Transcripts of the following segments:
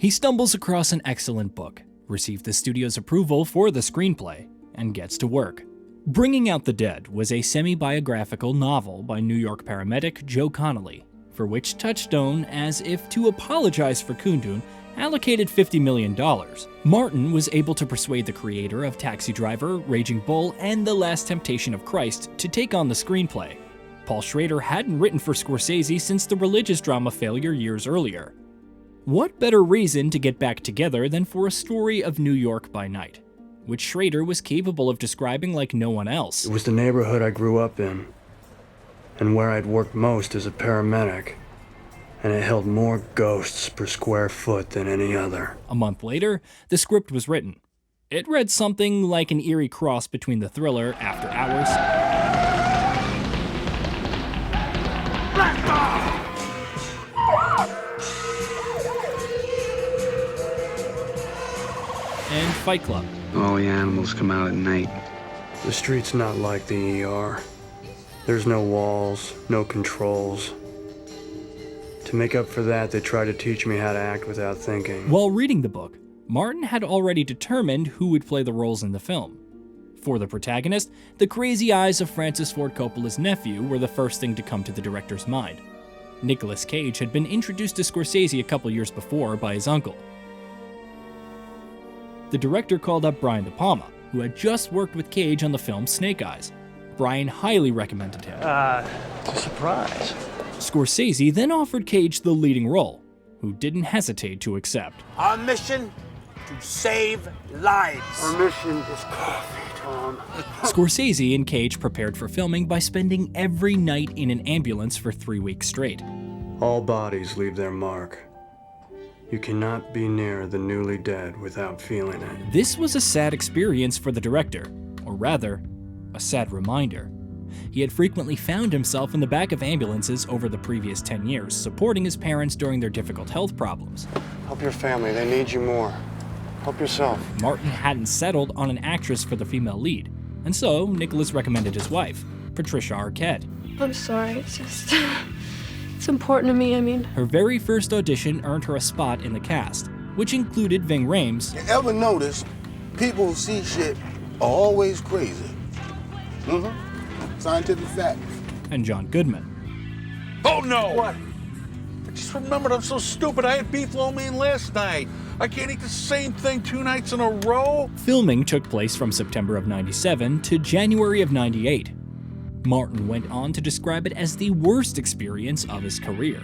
He stumbles across an excellent book, receives the studio's approval for the screenplay, and gets to work. Bringing Out the Dead was a semi-biographical novel by New York paramedic Joe Connolly, for which Touchstone, as if to apologize for Kundun, allocated $50 million. Martin was able to persuade the creator of Taxi Driver, Raging Bull, and The Last Temptation of Christ to take on the screenplay. Paul Schrader hadn't written for Scorsese since the religious drama failure years earlier. What better reason to get back together than for a story of New York by night, which Schrader was capable of describing like no one else. It was the neighborhood I grew up in, and where I'd worked most as a paramedic, and it held more ghosts per square foot than any other. A month later, the script was written. It read something like an eerie cross between the thriller After Hours and Fight Club. All the animals come out at night. The street's not like the ER. There's no walls, no controls. To make up for that, they try to teach me how to act without thinking. While reading the book, Martin had already determined who would play the roles in the film. For the protagonist, the crazy eyes of Francis Ford Coppola's nephew were the first thing to come to the director's mind. Nicolas Cage had been introduced to Scorsese a couple years before by his uncle. The director called up Brian De Palma, who had just worked with Cage on the film Snake Eyes. Brian highly recommended him. It's a surprise. Scorsese then offered Cage the leading role, who didn't hesitate to accept. Our mission, to save lives. Our mission is coffee, Tom. Scorsese and Cage prepared for filming by spending every night in an ambulance for 3 weeks straight. All bodies leave their mark. You cannot be near the newly dead without feeling it. This was a sad experience for the director, or rather, a sad reminder. He had frequently found himself in the back of ambulances over the previous 10 years, supporting his parents during their difficult health problems. Help your family, they need you more. Help yourself. Martin hadn't settled on an actress for the female lead, and so Nicholas recommended his wife, Patricia Arquette. I'm sorry, it's just... it's important to me, I mean. Her very first audition earned her a spot in the cast, which included Ving Rhames. You ever notice people who see shit are always crazy? Scientific fact. And John Goodman. Oh no! What? I just remembered I'm so stupid. I had beef lo mein last night. I can't eat the same thing 2 nights in a row. Filming took place from September of '97 to January of '98. Martin went on to describe it as the worst experience of his career.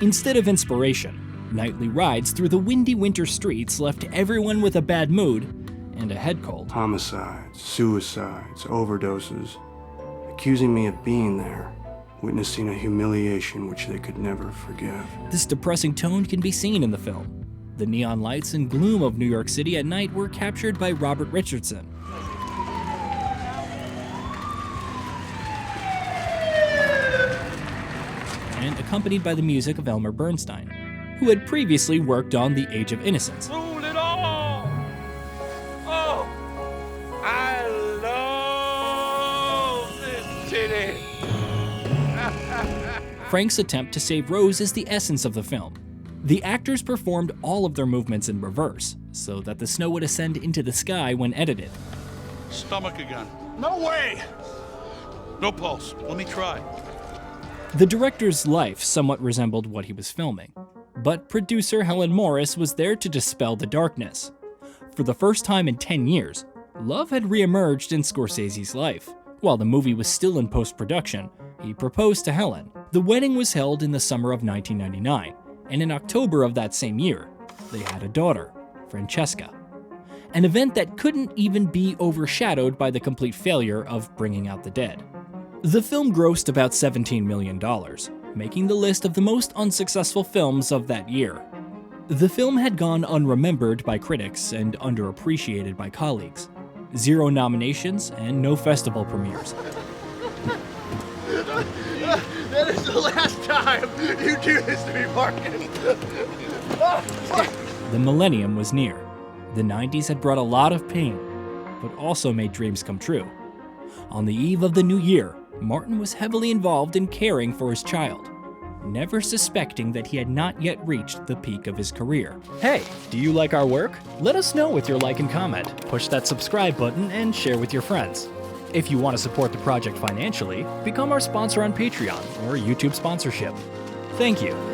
Instead of inspiration, nightly rides through the windy winter streets left everyone with a bad mood and a head cold. Homicides, suicides, overdoses, accusing me of being there, witnessing a humiliation which they could never forgive. This depressing tone can be seen in the film. The neon lights and gloom of New York City at night were captured by Robert Richardson. And accompanied by the music of Elmer Bernstein, who had previously worked on The Age of Innocence. Rule it all! Oh, I love this city! Frank's attempt to save Rose is the essence of the film. The actors performed all of their movements in reverse, so that the snow would ascend into the sky when edited. Stomach again. No way! No pulse. Let me try. The director's life somewhat resembled what he was filming, but producer Helen Morris was there to dispel the darkness. For the first time in 10 years, love had reemerged in Scorsese's life. While the movie was still in post-production, he proposed to Helen. The wedding was held in the summer of 1999, and in October of that same year, they had a daughter, Francesca. An event that couldn't even be overshadowed by the complete failure of Bringing Out the Dead. The film grossed about $17 million, making the list of the most unsuccessful films of that year. The film had gone unremembered by critics and underappreciated by colleagues. 0 nominations and no festival premieres. That is the last time you do this to me, Martin. The millennium was near. The 90s had brought a lot of pain, but also made dreams come true. On the eve of the new year, Martin was heavily involved in caring for his child. never suspecting that he had not yet reached the peak of his career. Hey, do you like our work? Let us know with your like and comment, push that subscribe button, and share with your friends. If you want to support the project financially, become our sponsor on Patreon or YouTube sponsorship. Thank you.